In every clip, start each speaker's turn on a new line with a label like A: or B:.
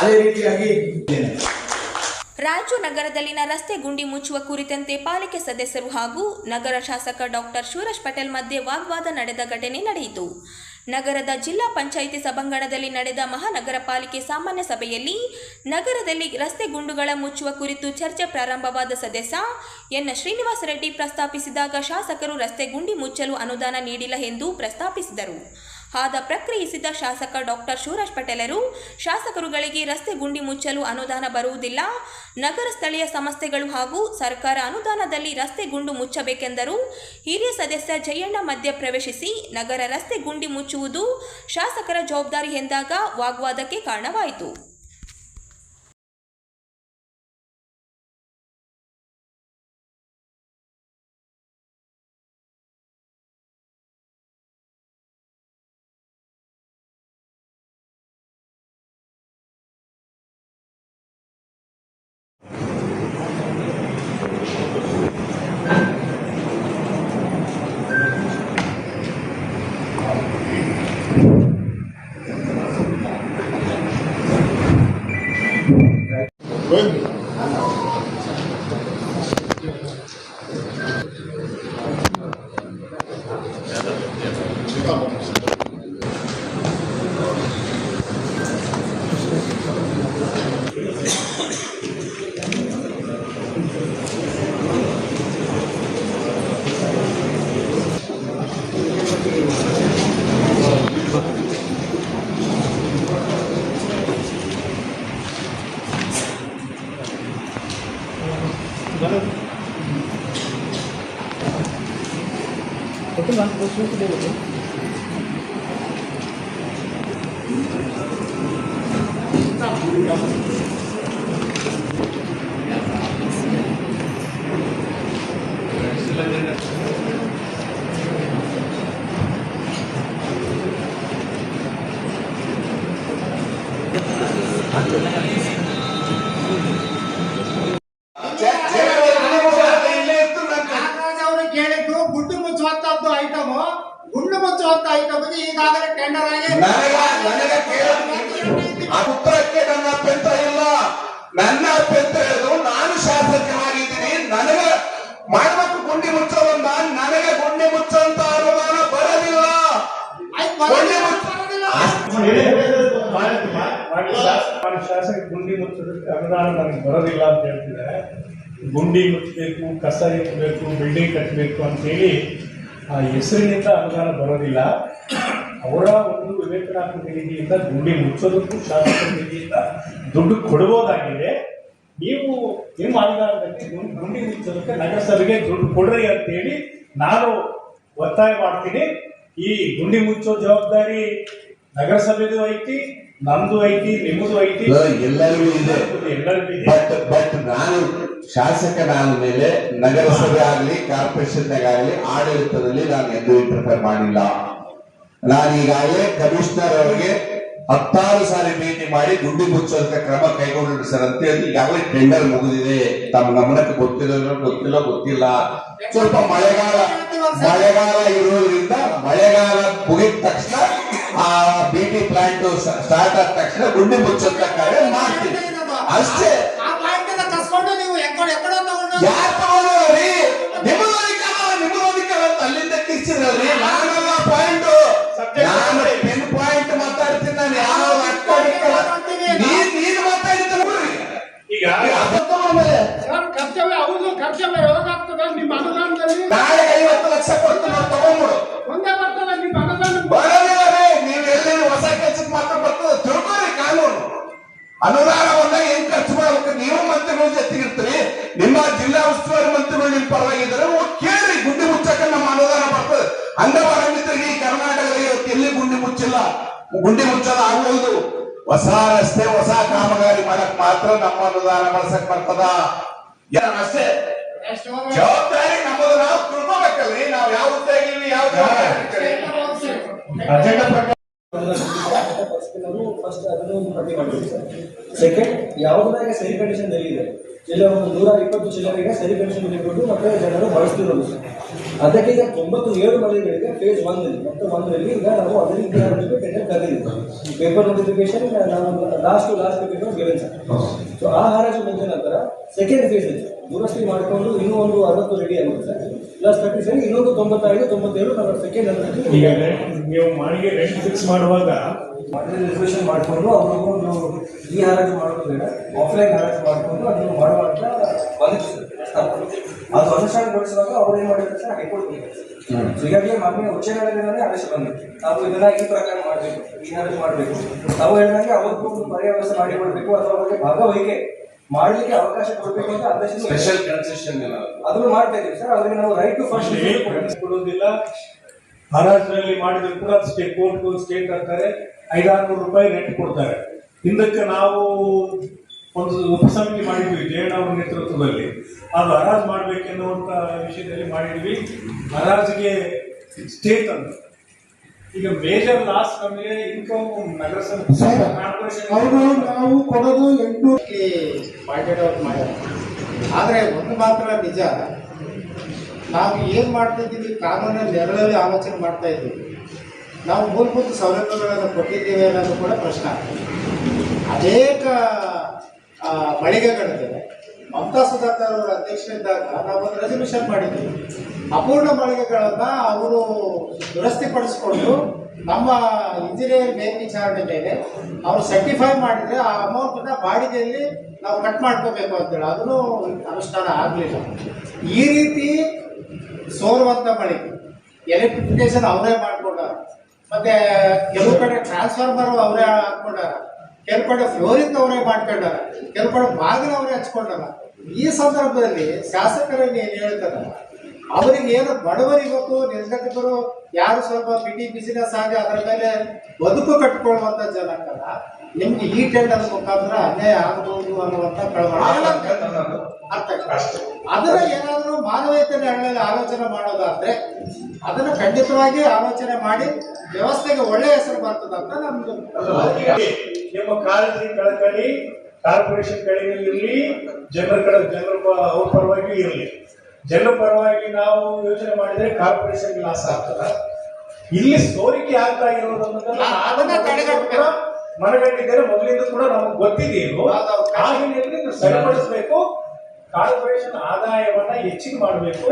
A: ಅದೇ ರೀತಿಯಾಗಿ
B: ರಾಯಚೂರು ನಗರದಲ್ಲಿನ ರಸ್ತೆ ಗುಂಡಿ ಮುಚ್ಚುವ ಕುರಿತಂತೆ ಪಾಲಿಕೆ ಸದಸ್ಯರು ಹಾಗೂ ನಗರ ಶಾಸಕ ಡಾಕ್ಟರ್ ಶಿವರಾಜ್ ಪಟೇಲ್ ಮಧ್ಯೆ ವಾಗ್ವಾದ ನಡೆದ ಘಟನೆ ನಡೆಯಿತು. ನಗರದ ಜಿಲ್ಲಾ ಪಂಚಾಯಿತಿ ಸಭಾಂಗಣದಲ್ಲಿ ನಡೆದ ಮಹಾನಗರ ಪಾಲಿಕೆ ಸಾಮಾನ್ಯ ಸಭೆಯಲ್ಲಿ ನಗರದಲ್ಲಿ ರಸ್ತೆ ಗುಂಡುಗಳ ಮುಚ್ಚುವ ಕುರಿತು ಚರ್ಚೆ ಪ್ರಾರಂಭವಾದ ಸದಸ್ಯ ಎನ್ ಶ್ರೀನಿವಾಸ ರೆಡ್ಡಿ ಪ್ರಸ್ತಾಪಿಸಿದಾಗ ಶಾಸಕರು ರಸ್ತೆ ಗುಂಡಿ ಮುಚ್ಚಲು ಅನುದಾನ ನೀಡಿಲ್ಲ ಎಂದು ಪ್ರಸ್ತಾಪಿಸಿದರು. ಆದ ಪ್ರಕ್ರಿಯಿಸಿದ ಶಾಸಕ ಡಾಕ್ಟರ್ ಶಿವರಾಜ್ ಪಟೇಲರು ಶಾಸಕರುಗಳಿಗೆ ರಸ್ತೆ ಗುಂಡಿ ಮುಚ್ಚಲು ಅನುದಾನ ಬರುವುದಿಲ್ಲ, ನಗರ ಸ್ಥಳೀಯ ಸಂಸ್ಥೆಗಳು ಹಾಗೂ ಸರ್ಕಾರ ಅನುದಾನದಲ್ಲಿ ರಸ್ತೆ ಗುಂಡು ಮುಚ್ಚಬೇಕೆಂದರು. ಹಿರಿಯ ಸದಸ್ಯ ಜಯಣ್ಣ ಮಧ್ಯ ಪ್ರವೇಶಿಸಿ ನಗರ ರಸ್ತೆ ಗುಂಡಿ ಮುಚ್ಚುವುದು ಶಾಸಕರ ಜವಾಬ್ದಾರಿ ಎಂದಾಗ ವಾಗ್ವಾದಕ್ಕೆ ಕಾರಣವಾಯಿತು.
C: ಗುಂಡು ಮುಚ್ಚುವಂತ ಐಟಮ್ ಈಗಾಗಲೇ ಟೆಂಡರ್ ಆಗಿ
D: ಉತ್ತರಕ್ಕೆ ನನ್ನ ಅಭ್ಯಂತರ ಇಲ್ಲ. ನನ್ನ ಅಭ್ಯಂತರ ನಾನು ಶಾಸಕನಾಗಿದ್ದೀನಿ, ನನಗೆ ಮಾಡಬೇಕು ಗುಂಡಿ ಮುಚ್ಚೋದನ್ನ. ನನಗೆ ಗುಂಡಿ ಮುಚ್ಚುವಂತ ಅನುದಾನ ಬರೋದಿಲ್ಲ.
E: ಶಾಸಕ ಗುಂಡಿ ಮುಚ್ಚೋದಕ್ಕೆ ಅನುದಾನ ನನಗೆ ಬರೋದಿಲ್ಲ ಅಂತ ಹೇಳ್ತಿದ್ದಾರೆ. ಗುಂಡಿ ಮುಚ್ಚಬೇಕು, ಕಸ ಎತ್ತಬೇಕು, ಬಿಲ್ಡಿಂಗ್ ಕಟ್ಟಬೇಕು ಅಂತೇಳಿ ಆ ಹೆಸರಿನಿಂದ ಅನುದಾನ ಬರೋದಿಲ್ಲ. ಅವರ ಒಂದು ವಿವೇಚನಾತ್ಮಕ ನಿಧಿಯಿಂದ ಗುಂಡಿ ಮುಚ್ಚೋದಕ್ಕೂ ಶಾಸಕ ನಿಧಿಯಿಂದ ದುಡ್ಡು ಕೊಡಬಹುದಾಗಿದೆ. ನೀವು ನಿಮ್ಮ ಅನುದಾನದಲ್ಲಿ ಗುಂಡಿ ಮುಚ್ಚೋದಕ್ಕೆ ನಗರಸಭೆಗೆ ದುಡ್ಡು ಕೊಡ್ರಿ ಅಂತೇಳಿ ನಾನು ಒತ್ತಾಯ ಮಾಡ್ತೀನಿ. ಈ ಗುಂಡಿ ಮುಚ್ಚೋ ಜವಾಬ್ದಾರಿ ನಗರಸಭೆದು ಐತಿ, ನಮ್ದು ಐತಿ, ನಿಮ್ಮದು ಐತಿ,
D: ಎಲ್ಲರಿಗೂ ಇದೆ. ಬಟ್ ನಾನು ಶಾಸಕನಾದ ಮೇಲೆ ನಗರಸಭೆ ಆಗಲಿ ಕಾರ್ಪೊರೇಷನ್ನಾಗಲಿ ಆಡಳಿತದಲ್ಲಿ ನಾನು ಎಂದು ಇಂಟರ್ಫೇರ್ ಮಾಡಿಲ್ಲ. ನಾನು ಈಗಾಗಲೇ ಕಮಿಷನರ್ ಅವರಿಗೆ 10 ಸಾರಿ ಭೇಟಿ ಮಾಡಿ ಗುಂಡಿ ಮುಚ್ಚೋದಕ್ಕೆ ಕ್ರಮ ಕೈಗೊಂಡಿದ್ರು ಸರ್ ಅಂತ ಹೇಳಿ ಈಗಾಗಲೇ ಟೆಂಡರ್ ಮುಗಿದಿದೆ. ತಮ್ಮ ಗಮನಕ್ಕೆ ಗೊತ್ತಿಲ್ಲ. ಸ್ವಲ್ಪ ಮಳೆಗಾಲ ಇರೋದ್ರಿಂದ ಮಳೆಗಾಲ ಮುಗಿದ ತಕ್ಷಣ ಆ ಬಿಟಿ ಪ್ಲಾಂಟ್ ಸ್ಟಾರ್ಟ್ ಆದ ತಕ್ಷಣ ಗುಂಡಿ ಮುಚ್ಚೋಂತ ಕಾರ್ಯ ಮಾಡ್ತೀವಿ ಅಷ್ಟೇ. ಯಾರು ತಗೊಂಡ್ರಿ? ನಿಮ್ಮದು ಅಧಿಕಾರ ಅಂತ ಅಲ್ಲಿಂದ ಕಿರ್ಚಿದ್ರಿ. ನಾನಲ್ಲ ಪಾಯಿಂಟ್, ನಾನು ಪೆನ್ ಪಾಯಿಂಟ್ ಮಾತಾಡ್ತೀನಿ. ನಾನು ಯಾವ ನೀನು ಮಾತಾಡಿದ್ರೆ
E: ಈಗ
C: ಕರ್ತವ್ಯ ಹೌದು, ಕರ್ತವ್ಯ ಯಾವಾಗ್ತದೆ ನಿಮ್ಮ ಅನುದಾನದಲ್ಲಿ?
D: ನಾಳೆ 50 ಲಕ್ಷ ಕೊಟ್ಟು ನಾವು ತಗೊಂಡ್ಬಿಡು
C: ಒಂದೇ ಬರ್ತದೆ ನಿಮ್ಮ ಅನುದಾನ
D: ಬರೋದಿಲ್ಲ. ನೀವು ಎಲ್ಲಿ ಹೊಸ ಕೆಲ್ಸಕ್ಕೆ ಮಾತ್ರ ಬರ್ತದೆ ತಿಳ್ಕೊರಿ. ಕಾನೂನು ಅನುದಾನವನ್ನ ಹೆಂಗ್ ಖರ್ಚು ಮಾಡ್ಬೇಕು? ನೀವು ಮಂತ್ರಿಗಳ ಜೊತೆಗಿರ್ತೀರಿ, ನಿಮ್ಮ ಜಿಲ್ಲಾ ಉಸ್ತುವಾರಿ ಮಂತ್ರಿಗಳು ನಿಮ್ ಪರವಾಗಿದ್ದಾರೆ, ಕೇಳಿ ಗುಂಡಿ ಮುಚ್ಚಕ್ಕೆ ನಮ್ಮ ಅನುದಾನ ಬರ್ತದೆ. ಅಂಗವರಂಗಿದ್ರೆ ಈ ಕರ್ನಾಟಕದಲ್ಲಿ ಇವತ್ತು ಎಲ್ಲಿ ಗುಂಡಿ ಮುಚ್ಚಿಲ್ಲ. ಗುಂಡಿ ಮುಚ್ಚೋದು ಆಗುವುದು. ಹೊಸ ರಸ್ತೆ ಹೊಸ ಕಾಮಗಾರಿ ಮಾಡಕ್ ಮಾತ್ರ ನಮ್ಮ ಅನುದಾನ ಬಳಸಕ್ ಬರ್ತದ ಅಷ್ಟೇ. ಜವಾಬ್ದಾರಿ ನಮ್ಮದು, ನಾವು ತಿಳ್ಕೊಬೇಕಲ್ರಿ. ನಾವು ಯಾವ ಹುದ್ದೆಗಿವಿ, ಯಾವ ಜವಾಬ್ದಾರಿ
A: ಫಸ್ಟ್ ಅದನ್ನು ಒಂದು ಪಟ್ಟಿ ಮಾಡಬೇಕು ಸರ್. ಸೆಕೆಂಡ್, ಯಾವುದಾಗೆ ಸರಿ ಕಂಡೀಷನ್ ಇದೆ, ಎಲ್ಲ ಒಂದು 120 ಚಿಲ್ಲರೆಗೆ ಸರಿ ಕಂಡೀಷನ್ ಇಟ್ಕೊಂಡು ಮತ್ತೆ ಜನರು ಬಳಸ್ತಿರೋದು ಸರ್. ಅದಕ್ಕೆ ಈಗ 97 ಮಳಿಗೆಗಳಿಗೆ ಫೇಸ್ 1 ಮತ್ತು 1ರಲ್ಲಿ ಈಗ ನಾವು ಅದರಿಂದ ಟೆಂಡರ್ ಕರೆದಿದ್ದೀವಿ. ಪೇಪರ್ ನೋಟಿಫಿಕೇಶನ್ ನಾವು last paper given sir. So ಆ ಹರಾಜು ಮುಗಿದ ನಂತರ ಸೆಕೆಂಡ್ ಫೇಸ್ ಇದೆ, ದುರಸ್ತಿ ಮಾಡಿಕೊಂಡು ಇನ್ನೂ ಒಂದು 60 ರೆಡಿ ಆಗುತ್ತೆ ಸರ್. ಪ್ಲಸ್ 30 ಸರಿ ಇನ್ನೊಂದು 95, 97 ನಾವು ಸೆಕೆಂಡ್ ಹಂತಕ್ಕೆ
E: ಈಗ ನೀವು ಮಾಳಿಗೆ ರೆಂಟ್ ಫಿಕ್ಸ್ ಮಾಡುವಾಗ
A: ರಿಸರ್ವೇಷನ್ ಮಾಡಿಕೊಂಡು ಅವ್ರಿಗೂ ನೀವು ಈ ಹರಾಜು ಮಾಡೋದು ಬೇಡ, ಆಫ್ಲೈನ್ ಹರಾಜು ಮಾಡಿಕೊಂಡು ಅದನ್ನು ಮಾಡುವಂತ ಬಂದಿತ್ತು ಸರ್. ಅದು ಅನುಷ್ಠಾನಗೊಳಿಸುವಾಗ ಅವ್ರು ಏನು ಮಾಡಿದ್ರು ಸರ್, ಹೈಕೋರ್ಟ್ ಈಗಾಗಲೇ ಮಾನ್ಯ ಉಚ್ಚ ನ್ಯಾಯಾಲಯದಿಂದಲೇ ಆದೇಶ ಬಂದಿತ್ತು. ನಾವು ಇದನ್ನ ಈ ಪ್ರಕಾರ ಮಾಡಬೇಕು, ಈ ಹರಾಜು ಮಾಡಬೇಕು. ನಾವು ಹೇಳಿದಂಗೆ ಅವ್ರಿಗೂ ಒಂದು ಪರ್ಯಾಯ ವ್ಯವಸ್ಥೆ ಮಾಡಿಕೊಡ್ಬೇಕು ಅಥವಾ ಅವರಿಗೆ ಭಾಗವಹಿಕೆ ಮಾಡಲಿಕ್ಕೆ ಅವಕಾಶ ಕೊಡಬೇಕು ಅಂತ ಆದೇಶ
D: ಸ್ಪೆಷಲ್ ಕನ್ಸೆಷನ್
A: ಅದನ್ನು ಮಾಡ್ತಾ ಇದ್ದೀವಿ ಸರ್. ಅವರಿಗೆ ನಾವು ರೈಟ್ ಟು ಫಸ್ಟ್
E: ಕೊಡೋದಿಲ್ಲ. ಹರಾಜಿನಲ್ಲಿ ಮಾಡಿದ್ರು ಕೂಡ ಕೋರ್ಟ್ ಸ್ಟೇಟ್ ಹಾಕ್ತಾರೆ, 500-600 ರೂಪಾಯಿ ರೆಂಟ್ ಕೊಡ್ತಾರೆ. ಹಿಂದಕ್ಕೆ ನಾವು ಒಂದು ಉಪಸಮಿತಿ ಮಾಡಿದ್ವಿ ಜಯಣ್ಣ ಅವರ ನೇತೃತ್ವದಲ್ಲಿ. ಅದು ಹರಾಜು ಮಾಡಬೇಕೆನ್ನುವಂತ ವಿಷಯದಲ್ಲಿ ಮಾಡಿದ್ವಿ. ಹರಾಜಿಗೆ ಸ್ಟೇಟ್ ಅಂತ ಈಗ ಮೇಜರ್ ಲಾಸ್ ನಮಗೆ ಇನ್ಕಮ್ ನಗರಸಭೆ
C: ಅವರು ನಾವು ಕೊಡೋದು 800 ಪಾಯಿಂಟೆಡ್ ಔಟ್ ಮಾಡ್ಯಾರ. ಆದರೆ ಒಂದು ಮಾತ್ರ ನಿಜ, ನಾವು ಏನು ಮಾಡ್ತಿದ್ದೀವಿ, ಕಾನೂನಿನ ನೆರಳಲ್ಲಿ ಆಲೋಚನೆ ಮಾಡ್ತಾ ಇದ್ದೀವಿ. ನಾವು ಮೂಲಭೂತ ಸೌಲಭ್ಯಗಳನ್ನು ಕೊಟ್ಟಿದ್ದೇವೆ ಅನ್ನೋದು ಕೂಡ ಪ್ರಶ್ನೆ. ಅನೇಕ ಮಳಿಗೆಗಳಿದೆ. ಮಮತಾ ಸುಧಾಕರ್ ಅವರ ಅಧ್ಯಕ್ಷರಿದ್ದಾಗ ನಾವು ಒಂದು ರೆಸಲ್ಯೂಷನ್ ಮಾಡಿದ್ದೀವಿ. ಅಪೂರ್ಣ ಮಳಿಗೆಗಳನ್ನು ಅವರು ದುರಸ್ತಿಪಡಿಸಿಕೊಂಡು ನಮ್ಮ ಇಂಜಿನಿಯರ್ ಮೇಲ್ವಿಚಾರಣೆ ಮೇಲೆ ಅವರು ಸರ್ಟಿಫೈ ಮಾಡಿದರೆ ಆ ಅಮೌಂಟನ್ನ ಬಾಡಿಗೆಯಲ್ಲಿ ನಾವು ಕಟ್ ಮಾಡ್ಕೋಬೇಕು ಅಂತೇಳಿ ಅದನ್ನು ಅನುಷ್ಠಾನ ಆಗಲಿಲ್ಲ. ಈ ರೀತಿ ಸೋರುವಂಥ ಮಳಿಗೆ ಎಲೆಕ್ಟ್ರಿಫಿಕೇಶನ್ ಅವರೇ ಮಾಡ್ಕೊಂಡಾರ, ಮತ್ತೆ ಕೆಲವು ಕಡೆ ಟ್ರಾನ್ಸ್ಫಾರ್ಮರ್ ಅವರೇ ಹಾಕೊಂಡಾರ, ಕೆಲವು ಕಡೆ ಫ್ಲೋರಿಂಗ್ ಅವರೇ ಮಾಡ್ಕೊಂಡಾರ, ಕೆಲವು ಕಡೆ ಬಾಗಿಲು ಅವರೇ ಹಚ್ಕೊಂಡಾರ. ಈ ಸಂದರ್ಭದಲ್ಲಿ ಶಾಸಕರಿಗೆ ಏನು ಹೇಳ್ತಾರೆ, ಅವರಿಗೆ ಏನು ಬಡವರಿಗೂ ನಿರ್ಗತಿಕರು ಯಾರು ಸ್ವಲ್ಪ ಬಿಸಿನೆಸ್ ಆಗಿ ಅದರ ಮೇಲೆ ಬದುಕು ಕಟ್ಟಿಕೊಳ್ಳುವಂತ ಜನಕ್ಕಲ್ಲ, ನಿಮ್ಗೆ ಈ ಟೆಂಡರ್ ಮುಖಾಂತರ ಅನ್ಯಾಯ ಆಗಬಹುದು ಅನ್ನುವಂಥ ಕಳವಳ ಅರ್ಥ. ಅದನ್ನ ಏನಾದರೂ ಮಾನವೀಯತೆ ನೆರಳಲ್ಲಿ ಆಲೋಚನೆ ಮಾಡೋದಾದ್ರೆ ಅದನ್ನು ಖಂಡಿತವಾಗಿ ಆಲೋಚನೆ ಮಾಡಿ ವ್ಯವಸ್ಥೆಗೆ ಒಳ್ಳೆಯ ಹೆಸರು ಬರ್ತದಂತ ನಮ್ದು.
E: ನಿಮ್ಮ ಕಾಳಜಿ ಕಳಕಳಿ ಕಾರ್ಪೊರೇಷನ್ ಕಡೆಯಲ್ಲಿ ಇರಲಿ, ಜನರ ಅವ್ರ ಪರವಾಗಿ ಇರಲಿ. ಜನರ ಪರವಾಗಿ ನಾವು ಯೋಚನೆ ಮಾಡಿದ್ರೆ ಕಾರ್ಪೊರೇಷನ್ ಲಾಸ್ ಆಗ್ತದ. ಇಲ್ಲಿ ಸೋರಿಕೆ ಆಗ್ತಾ ಇರೋದನ್ನ ಮನಗಂಡಿದ್ದಾರೆ. ಮೊದಲಿಂದ ಕೂಡ ನಮಗೆ ಗೊತ್ತಿದೆಯೋ ಆ ಹಿನ್ನೆಲೆಯಲ್ಲಿ ಸರಿಪಡಿಸಬೇಕು. ಕಾರ್ಪೊರೇಷನ್ ಆದಾಯವನ್ನ ಹೆಚ್ಚಿಗೆ ಮಾಡಬೇಕು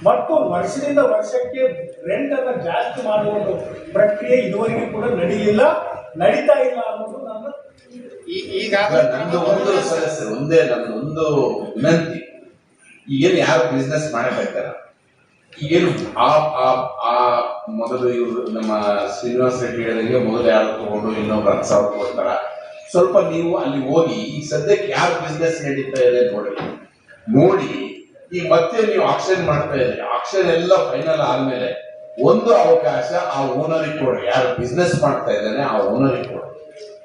E: ಮತ್ತು ವರ್ಷದಿಂದ ವರ್ಷಕ್ಕೆ ರೆಂಟ್ ಅನ್ನ ಜಾಸ್ತಿ ಮಾಡುವ ಒಂದು ಪ್ರಕ್ರಿಯೆ ಇದುವರೆಗೂ ಕೂಡ ನಡೀತಾ ಇಲ್ಲ ಅನ್ನೋದು ನನ್ನ
D: ನಂದು ಒಂದು ಸದಸ್ಯರು ನಂದು ವಿನಂತಿ. ಈಗೇನು ಯಾರು ಬಿಸ್ನೆಸ್ ಮಾಡಬೇಕಾರ, ಈಗೇನು ಆ ಮೊದಲು ಇವರು ನಮ್ಮ ಶ್ರೀನಿವಾಸ ರೆಡ್ಡಿ ಹೇಳಿದಂಗೆ ಮೊದಲು ಯಾರು ತಗೊಂಡು ಇನ್ನೊಬ್ರು 10,000 ಕೊಡ್ತಾರ. ಸ್ವಲ್ಪ ನೀವು ಅಲ್ಲಿ ಹೋಗಿ ಈ ಸದ್ಯಕ್ಕೆ ಯಾರು ಬಿಸ್ನೆಸ್ ನಡೀತಾ ಇದೆ ನೋಡಿ ಈಗ ಮತ್ತೆ ನೀವು ಆಕ್ಷನ್ ಮಾಡ್ತಾ ಇದ್ದೀರಿ. ಆಕ್ಷನ್ ಎಲ್ಲ ಫೈನಲ್ ಆದ್ಮೇಲೆ ಒಂದು ಅವಕಾಶ ಆ ಓನರಿಗೆ ಕೊಡ್ರಿ. ಯಾರು ಬಿಸ್ನೆಸ್ ಮಾಡ್ತಾ ಇದ್ದಾನೆ ಆ ಓನರಿಗೆ ಕೊಡ್ರಿ.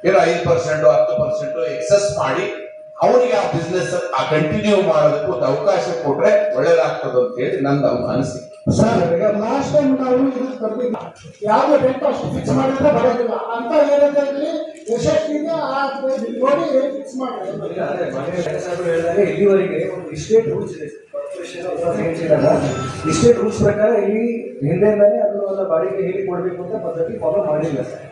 D: ಏನೋ 5% 10% ಎಕ್ಸಸ್ ಮಾಡಿ ಅವನಿಗೆ ಆ ಬಿಸ್ನೆಸ್ ಆ ಕಂಟಿನ್ಯೂ ಮಾಡೋದಕ್ಕೆ ಒಂದು ಅವಕಾಶ ಕೊಟ್ರೆ ಒಳ್ಳೇದಾಗ್ತದೆ ಅಂತ ಹೇಳಿ ನಂದು ಅನಿಸಿಕೆ.
C: ಸರ್, ಲಾಸ್ಟ್ ಟೈಮ್ ನಾವು ಇದಕ್ಕೆ ಬರ್ತಿದ್ವಿ, ಯಾವ ರೆಂಟ್ ಅಷ್ಟು ಫಿಕ್ಸ್ ಮಾಡಿದ್ರೆ ಬರೋದಿಲ್ಲ ಅಂತ ಹೇಳಿದ್ರೆ ಯಶಸ್ವಿಗೆ ನೋಡಿ ಫಿಕ್ಸ್ ಮಾಡಿ.
A: ಇಲ್ಲಿವರೆಗೆ ಒಂದು ಇಸ್ಟೇಟ್ ರೂಲ್ಸ್ ಇದೆ, ಇಸ್ಟೇಟ್ ರೂಲ್ಸ್ ಪ್ರಕಾರ ಇಲ್ಲಿ ಹಿಂದೆಯಿಂದಾನೇ ಅದನ್ನ ಬಾಡಿಗೆ ಹೇಗೆ ಕೊಡಬೇಕು ಅಂತ ಪದ್ಧತಿ ಫಾಲೋ ಮಾಡಿಲ್ಲ ಸರ್.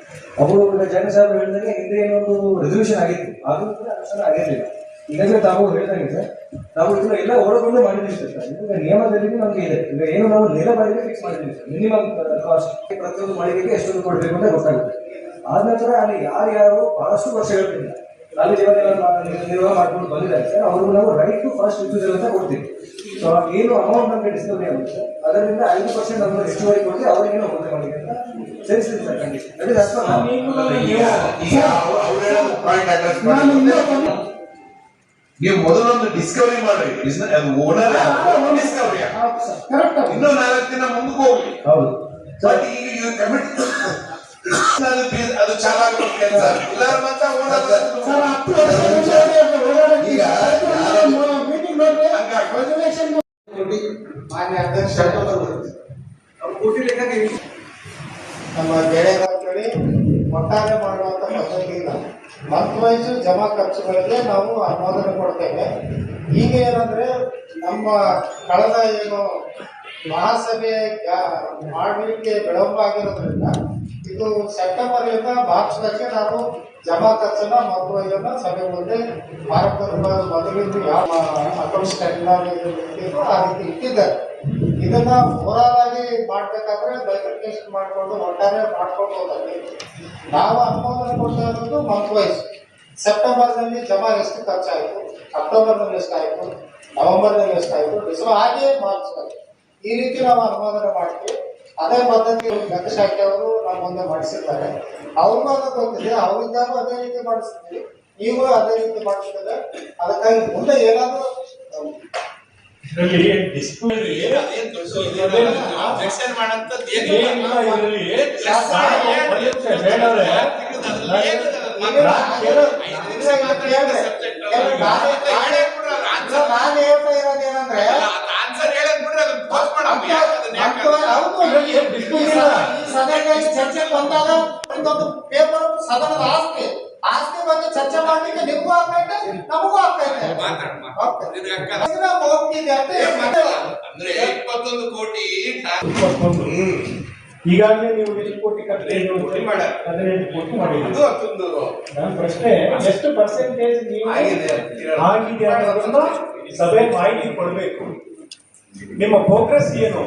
A: ಅವರು ಜನ ಸಾಹೇಬ್ ಹೇಳಿದಾಗ ಹಿಂದೆ ಏನೊಂದು ರೆಸಲ್ಯೂಷನ್ ಆಗಿತ್ತು, ಆದ್ರೂ ಕೂಡ ಅನುಷ್ಠಾನ ಆಗಿರಲಿಲ್ಲ. ಈಗಾಗಲೇ ತಾವು ಹೇಳಿದಂಗೆ ಸರ್, ನಾವು ಇದನ್ನ ಎಲ್ಲ ಓಡಗೊಂಡು ಮಾಡಿದ್ದೀವಿ ಸರ್. ಈಗ ನಿಯಮದಲ್ಲಿ ನಮಗೆ ಇದೆ. ಈಗ ಏನು ನಾವು ನೆಲ ಬಾಡಿಗೆ ಫಿಕ್ಸ್ ಮಾಡಿದ್ದೀವಿ ಸರ್. ಮಿನಿಮಮ್ ಕಾಸ್ಟ್ ಪ್ರತಿಯೊಂದು ಮಳಿಗೆಗೆ ಎಷ್ಟೊಂದು ಕೊಡಬೇಕು ಅಂತ ಗೊತ್ತಾಗುತ್ತೆ. ಆದ ನಂತರ ಅಲ್ಲಿ ಯಾರ್ಯಾರು ಬಹಳಷ್ಟು ವರ್ಷಗಳಿಂದ ಅಲ್ಲಿ ನಿರ್ವಾಹ ಮಾಡ್ಕೊಂಡು ಬಂದಿದ್ದಾರೆ ಸರ್, ಅವ್ರಿಗೂ ನಾವು ರೈಟ್ ಟು ಫಸ್ಟ್ ರಿಫ್ಯೂಸಲ್ ಅಂತ ಕೊಡ್ತೀವಿ. ಸೊ ಏನು ಅಮೌಂಟ್ ನಮಗೆ ಡಿಸ್ಕವರಿ ಆಗುತ್ತೆ ಅದರಿಂದ 5% ನಮಗೆ ಹೆಚ್ಚುವರಿ ಕೊಡ್ತೀವಿ. ಅವ್ರಿಗೇನೋ ಹೋದ ಮಳಿಗೆ ಅಂತ ಸೇರಿಸ್ತೀವಿ ಸರ್. ಕಂಡೀಷನ್
D: ನೀವು ಮೊದಲೊಂದು ಡಿಸ್ಕವರಿ ಮಾಡ್ರಿ. ಓನರ್ ಡಿಸ್ಕವರಿ ಇನ್ನೂ 4 ದಿನ ಮುಂದಕ್ಕೆ ಹೋಗ್ಲಿ.
A: ಹೌದು
D: ಬಟ್ ಈಗ ಕಮಿಟ್ ಅದು ಚೆನ್ನಾಗಿ ಕೆಲಸ ಎಲ್ಲರೂ ಮತ್ತೆ ಈಗ
C: ಮಾನ್ಯ ಅಧ್ಯಕ್ಷ
A: ಕೋಟಿ ಲೆಕ್ಕ
C: ನಮ್ಮ ಗೆಳೆಯರ ಒಟ್ಟಾರೆ ಮಾಡುವಂತ ಪದ್ಧತಿ ಇಲ್ಲ. ಮಂತ್ ವೈಸ್ ಜಮಾ ಖರ್ಚುಗಳಿಗೆ ನಾವು ಅನುಮೋದನೆ ಕೊಡ್ತೇವೆ. ಈಗ ಏನಂದ್ರೆ ನಮ್ಮ ಕಳೆದ ಏನು ಮಹಾಸಭೆ ಮಾಡಲಿಕ್ಕೆ ವಿಳಂಬ ಆಗಿರೋದ್ರಿಂದ ಇದು ಸೆಪ್ಟೆಂಬರ್ನಿಂದ ಮಾರ್ಚ್ವರೆಗೆ ನಾವು ಜಮಾ ಖರ್ಚನ್ನ ಮಂತ್ ವೈಸನ್ನ ಸಭೆ ಮುಂದೆ ಮೊದಲಿಂದ ಯಾವ ಅಕೌಂಟ್ಸ್ ಟೆಕ್ನಾಲಜಿ ಆ ರೀತಿ ಇಟ್ಟಿದ್ದಾರೆ. ಇದನ್ನ ಓವರಾಲ್ ಆಗಿ ಮಾಡ್ಬೇಕಾದ್ರೆ ಬೈಫರ್ಕೇಶನ್ ಮಾಡಿಕೊಂಡು ಒಟ್ಟಾರೆ ಮಾಡ್ಕೊಂಡು ಹೋದಲ್ಲಿ ನಾವು ಅನುಮೋದನೆ ಕೊಡ್ತಾ ಇರೋದು ಮಂತ್ ವೈಸ್. ಸೆಪ್ಟೆಂಬರ್ನಲ್ಲಿ ಜಮಾ ಎಷ್ಟು ಖರ್ಚಾಯಿತು, ಅಕ್ಟೋಬರ್ನಲ್ಲಿ ಎಷ್ಟಾಯಿತು, ನವೆಂಬರ್ನಲ್ಲಿ ಎಷ್ಟಾಯಿತು, ಡಿಸೆಂಬರ್ ಹಾಗೆ ಮಾರ್ಚ್ ಈ ರೀತಿ ನಾವು ಅನುಮೋದನೆ ಮಾಡ್ತೀವಿ. ಅದೇ ಪದ್ಧತಿ ಗತಶಾಖೆ ಅವರು ನಮ್ಮ ಮುಂದೆ ಮಾಡಿಸಿದ್ದಾರೆ. ಅವ್ರಿಗೂ ಅದು ಗೊತ್ತಿದೆ, ಅವರಿಂದಾಗೂ ಅದೇ ರೀತಿ ಮಾಡಿಸ್ತೀವಿ, ಈಗೂ ಅದೇ ರೀತಿ ಮಾಡಿಸ್ತೇವೆ. ಅದಕ್ಕಾಗಿ ಮುಂದೆ ಏನಾದರೂ
E: ಇದರಲ್ಲಿ
C: ನಾನು ಹೇಳ್ತಾ ಇರೋದೇನಂದ್ರೆ ಈ ಸಭೆಗಳಲ್ಲಿ ಚರ್ಚೆ ಬಂದಾಗ ಒಂದೊಂದು ಪೇಪರ್ ಸದನದ ಆಸ್ತಿ ಬಗ್ಗೆ ಚರ್ಚೆ ಮಾಡ್ಲಿಕ್ಕೆ ನಿಮಗೂ ಆಗ್ತೈತೆ, ನಮಗೂ ಆಗ್ತೈತೆ.
D: ಅಂದ್ರೆ 21 ಕೋಟಿ
E: ಈಗಾಗಲೇ ನೀವು ಎಷ್ಟು ಕೋಟಿ ಖರ್ಚು 15 ಕೋಟಿ ಮಾಡಿದ್ದೀರಿ. ನನ್ನ ಪ್ರಶ್ನೆ, ಎಷ್ಟು ಪರ್ಸೆಂಟೇಜ್ ನೀವು ಆಗಿದೆ ಅನ್ನೋದನ್ನ ಸಭೆ ಮಾಹಿತಿ ಕೊಡಬೇಕು. ನಿಮ್ಮ ಪ್ರೋಗ್ರೆಸ್ ಏನು,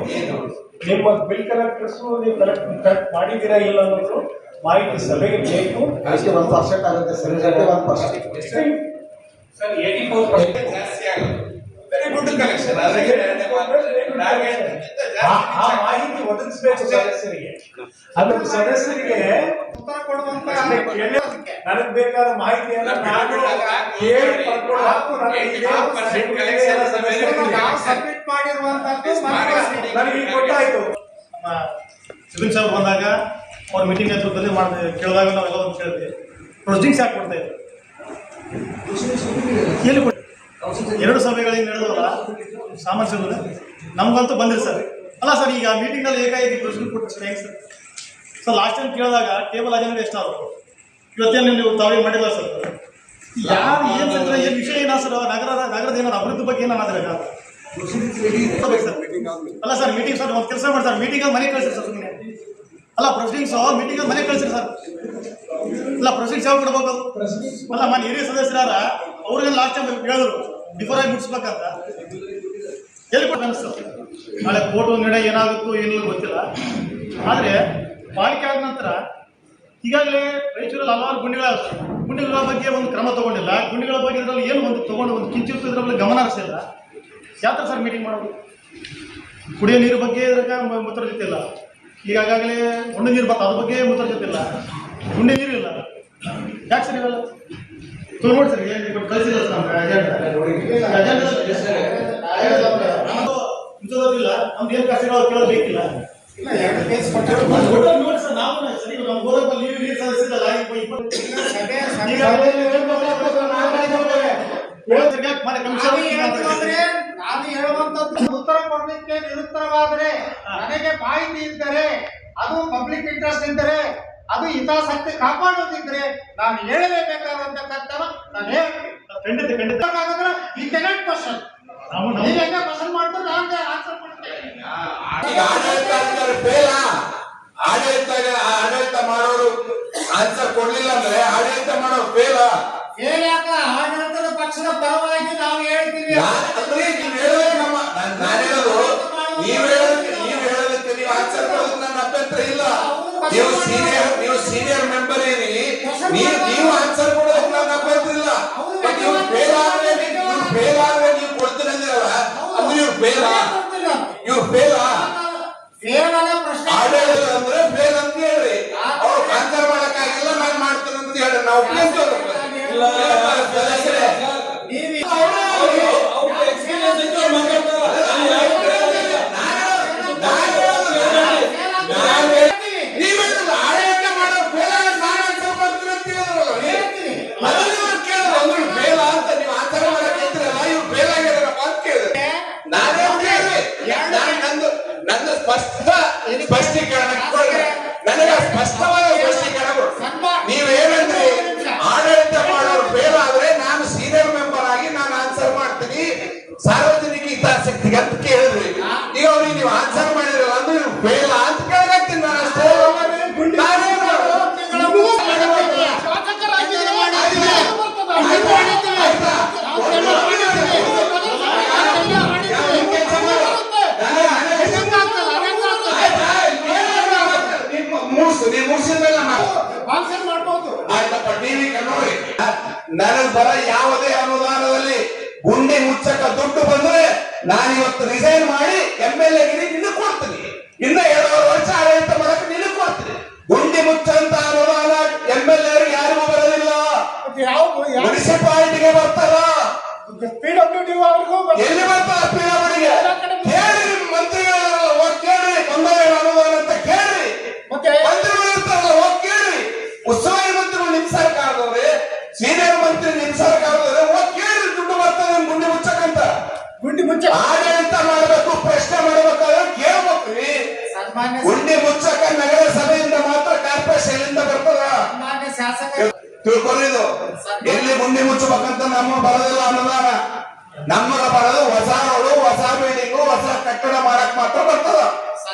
E: ನಿಮ್ಮ ಬಿಲ್ ಕಲೆಕ್ಟರ್ಸ್ ನೀವು ಕಲೆಕ್ಟ್ ಮಾಡಿದ್ದೀರಾ ಇಲ್ಲ ಅನ್ನೋದು ಮಾಹಿತಿ ಸಭೆಗೆ ಬೇಕು.
A: 1% ಆಗುತ್ತೆ ಸರ್, 1%.
E: ಸರ್ 84%
D: ಜಾಸ್ತಿ ಆಗುತ್ತೆ. Very good collection.
E: ಆ ಮಾಹಿತಿ ಒದಗಿಸಬೇಕು ಸದಸ್ಯರಿಗೆ. ಅದು ಸದಸ್ಯರಿಗೆ
C: ಉತ್ತರ ಕೊಡುವಂತ
E: ನನಗೆ ಬೇಕಾದ ಮಾಹಿತಿಯನ್ನು ನಾನು ಕೇಳಿ ಪಡ್ಕೊಂಡು
C: ಸಬ್ಮಿಟ್ ಮಾಡಿರುವಂತದ್ದು
E: ನನಗೆ ಗೊತ್ತಾಯ್ತು.
F: ಸುಧೀರ್ ಸಾಹೇಬ್ ಬಂದಾಗ ಅವ್ರ ಮೀಟಿಂಗ್ ನೇತೃತ್ವದಲ್ಲಿ ಕೇಳಿದಾಗ ನಾವೆಲ್ಲ ಒಂದು ಕೇಳಿದ್ವಿ, ಪ್ರೊಸೀಡಿಂಗ್ಸ್ ಯಾಕೆ ಕೊಡ್ತಾ ಇದ್ರು? ಎಲ್ಲಿ ಕೊಟ್ಟು 2 ಸಭೆಗಳಿಗೆ ನಡೆದವಲ್ಲ ಸಾಮರ್ಥ್ಯಗಳು ನಮಗಂತೂ ಬಂದಿಲ್ಲ ಸರ್. ಅಲ್ಲ ಸರ್, ಈಗ ಮೀಟಿಂಗ್ನಲ್ಲಿ ಏಕಾಏಕಿ ಪ್ರೊಸೀಡಿಂಗ್ ಕೊಟ್ಟು ಸರ್ ಹೆಂಗೆ ಸರ್? ಲಾಸ್ಟ್ ಟೈಮ್ ಕೇಳಿದಾಗ ಟೇಬಲ್ ಅಜೆಂಡ ಎಷ್ಟಾದ್ರು, ಇವತ್ತೇನು ನೀವು ತಾವೇ ಮಾಡಿಲ್ಲ ಸರ್. ಯಾರು ಏನು ಸರ್, ಏನು ವಿಷಯ ಏನ ಸರ್? ನಗರದ ಏನಾದ್ರು ಅಭಿವೃದ್ಧಿ ಬಗ್ಗೆ ಏನಾದ್ರೆ ಸರ್? ಅಲ್ಲ ಸರ್, ಮೀಟಿಂಗ್ ಸರ್ ಒಂದು ಕೆಲಸ ಮಾಡಿ ಸರ್, ಮೀಟಿಂಗ್ ಮನೆ ಕಳಿಸ್ರಿ ಸರ್. ಸುಮ್ಮನೆ ಅಲ್ಲ, ಪ್ರೊಸೀಡಿಂಗ್ಸ್ ಮೀಟಿಂಗ್ ಮನೆ ಕಳಿಸ್ರಿ ಸರ್. ಅಲ್ಲ, ಪ್ರೊಸೀಡಿಂಗ್ಸ್ ಯಾವಾಗ ಕೊಡ್ಬೇಕು? ಅಲ್ಲ, ಮನೆ ಹಿರಿಯ ಸದಸ್ಯರಾರ ಅವ್ರಿಗೆ ಲಾಸ್ಟ್ ಟೈಮ್ ಹೇಳಿದ್ರು ಡಿಫರ್ ಆಗಿ ಮುಗಿಸ್ಬೇಕಂತ. ಎಲ್ಲಿ ಕೊಟ್ಟು ಅನಿಸ್ತು? ನಾಳೆ ಕೋರ್ಟ್ ನಿರ್ಣಯ ಏನಾಗುತ್ತೋ ಏನಿಲ್ಲ ಗೊತ್ತಿಲ್ಲ. ಆದರೆ ಪಾಲಿಕೆ ಆದ ನಂತರ ಈಗಾಗಲೇ ರಾಯಚೂರಲ್ಲಿ ಹಲವಾರು ಗುಂಡಿಗಳ ಬಗ್ಗೆ ಒಂದು ಕ್ರಮ ತಗೊಂಡಿಲ್ಲ. ಗುಂಡಿಗಳ ಬಗ್ಗೆ ಇದರಲ್ಲಿ ಏನು ಒಂದು ತಗೊಂಡು ಒಂದು ಕಿಂಚಿತ್ತು ಇದರಲ್ಲಿ ಗಮನ ಹರಿಸಿಲ್ಲ. ಯಾವ ಥರ ಸರ್ ಮೀಟಿಂಗ್ ಮಾಡೋದು? ಕುಡಿಯೋ ನೀರು ಬಗ್ಗೆ ಇದ್ರಾಗ ಮುತರ್ಜತಿಲ್ಲ. ಈಗಾಗಲೇ ಗುಂಡಿ ನೀರು ಬರ್ತದೆ, ಅದ್ರ ಬಗ್ಗೆ ಮುತರ್ಜತಿಲ್ಲ. ಗುಂಡಿ ನೀರು ಇಲ್ಲ, ಯಾಕೆ ಸರ್ ಇರಲ್ಲ? ನೋಡಿ ಸರ್, ಕಳಿಸಿಲ್ಲ ಸರ್ ನಮ್ಗೆ ಅಜೆಂಡಾ ನಮ್ದು ಏನು ಕಷ್ಟಗಳು ಕೇಳಬೇಕಿಲ್ಲ. ನೋಡಿ ಸರ್, ನಾವು ಸರಿ ನಮ್ಮ ಗೋರಪ್ಪ ನೀರು ಸದಸ್ಯರಲ್ಲ.
C: ನಾನು ಹೇಳುವಂತದ್ದು ಉತ್ತರ ಕೊಡಲಿಕ್ಕೆ ನಿರುತ್ತರವಾದರೆ, ನನಗೆ ಮಾಹಿತಿ ಇದ್ದರೆ, ಅದು ಪಬ್ಲಿಕ್ ಇಂಟ್ರೆಸ್ಟ್ ಇದ್ದರೆ, ಅದು ಹಿತಾಸಕ್ತಿ ಕಾಪಾಡೋದಿದ್ರೆ ನಾನು ಹೇಳಲೇಬೇಕಾದಂತ ಕರ್ತವ್ಯ ನಾನು ಹೇಳ್ತೀನಿ.
F: ಖಂಡಿತ
C: ಈ ಕೆನಾಟ್ ಕ್ವಶನ್ ನೀವು ಹೆಂಗ ಕ್ವಶನ್ ಮಾಡ್ತಾರೆ, ನಾನು ಆನ್ಸರ್ ಮಾಡ್ತೇನೆ.
D: ಆಡಳಿತ ಮಾಡೋರು ಆನ್ಸರ್ ಕೊಡ್ಲಿಲ್ಲ ಅಂದ್ರೆ ಆಡಳಿತ ಮಾಡೋರು ಫೇಲ್
C: ಯಾಕ? ಆಡಳಿತದ ಪಕ್ಷದ ಪರವಾಗಿ ನಾವು ಹೇಳ್ತೀವಿ.
D: ನಾನು ಹೇಳೋದು ನೀವು ಹೇಳೋದಕ್ಕೆ ನೀವು ಆನ್ಸರ್ ಕೊಡೋದಕ್ಕೆ ನನ್ನ ಅಭ್ಯಂತರ ಇಲ್ಲ. ನೀವು ಸೀನಿಯರ್ ಮೆಂಬರ್ ಏನಿ, ನೀವು ಆನ್ಸರ್ ಕೊಡೋದಕ್ಕೆ ನನ್ನ ಅಭ್ಯಂತರ ಇಲ್ಲ. ನೀವು ಫೇಲ್ ಆದ್ರೆ ನೀವು ಕೊಡ್ತೀನಿ ಅಂದಿರಲ್ಲ, ಅಂದ್ರೆ ಇವ್ರು ಫೇಲ್ ಆಡಳಿತ ಅಂದ್ರೆ ಫೇಲ್ ಅಂತ ಹೇಳ್ರಿ. ಅವ್ರು ಆನ್ಸರ್ ಮಾಡಕ್ಕಾಗಿಲ್ಲ, ನಾನು ಮಾಡ್ತೇನೆ ಅಂತ ಹೇಳಿ ನಾವು ಸ್ಪಷ್ಟೀಕರಣ ನನಗೆ ಸ್ಪಷ್ಟವಾದ ಸ್ಪಷ್ಟೀಕರಣ ನನಗೆ ಬರ ಯಾವುದೇ ಅನುದಾನದಲ್ಲಿ ಗುಂಡಿ ಮುಚ್ಚಕ ದುಡ್ಡು ಬಂದ್ರೆ ನಾನು ಇವತ್ತು ರಿಸೈನ್ ಮಾಡಿ MLA ಗಿರಿ ನಿನಗೆ ಕೊಡ್ತೀನಿ. ಇನ್ನ 2 ವರ್ಷ ಆಡಳಿತ ಮಾಡಕ್ಕೆ ನಿನಗೆ ಕೊಡ್ತೀನಿ. ಗುಂಡಿ ಮುಚ್ಚಂತ ಅನುದಾನ MLA ಯಾರಿಗೂ ಬರೋದಿಲ್ಲ, ಮುನ್ಸಿಪಾಲಿಟಿಗೆ ಬರ್ತಾರ.
C: PWD ಅವ್ರಿಗೂ
D: ಎಲ್ಲಿ ಬರ್ತಾರ ಪಿಡಬ್ಲ್ಯೂಡಿಗೆ? ಕೇಳಿ ಮಂತ್ರಿಗಳು ಹೋಗಿ ಕೇಳಿ, ತೊಂದರೆ ಅನುದಾನ ಅಂತ ಕೇಳಿ.
C: ಮತ್ತೆ
D: ಮಂತ್ರಿಗಳು ಇರ್ತಾರಲ್ಲ ಹೋಗಿ ಕೇಳಿ. ಉಸ್ತುವಾರಿ ಮಂತ್ರಿಗಳು ನಿಮ್ ಸರ್ಕಾರದವ್ರೆ, ಸೀನಿಯರ್ ಮಂತ್ರಿ ನಿಮ್ ಸರ್ಕಾರದವ್ರೆ, ಹೋಗಿ ಕೇಳಿ ದುಡ್ಡು ಬರ್ತದೆ ಗುಂಡಿ ಮುಚ್ಚಕಂತ.
C: ಗುಂಡಿ ಮುಚ್ಚ
D: ಆಡಳಿತ ಮಾಡಬೇಕು, ಪ್ರಶ್ನೆ ಮಾಡಬೇಕಾದ್ರೆ ಕೇಳ್ಬೇಕ್ರಿ.
C: ಸನ್ಮಾನ್ಯ
D: ಗುಂಡಿ ಮುಚ್ಚಕ ನಗರಸಭೆಯಿಂದ ಮಾತ್ರ, ಕಾರ್ಪೊರೇಷನ್ ಇಂದ ಬರ್ತದ.
C: ಸನ್ಮಾನ್ಯ ಶಾಸಕ
D: ತಿಳ್ಕೊಂಡಿದ್ದು ಎಲ್ಲಿ ಗುಂಡಿ ಮುಚ್ಚಬೇಕಂತ ನಮ್ಮ ಬರೋದಿಲ್ಲ ಅನುದಾನ. ನಮ್ಮಗ ಬರೋದು ಹೊಸ ರೋಡು, ಹೊಸ ಬಿಲ್ಡಿಂಗು, ಹೊಸ ಕಟ್ಟಡ ಮಾಡಕ್ ಮಾತ್ರ ಬರ್ತದ.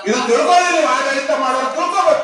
D: ಇದು ತಿಳ್ಕೊಳ್ಳಿ, ನೀವು ಆಡಳಿತ ಮಾಡೋರು ತಿಳ್ಕೊಬೇಕು.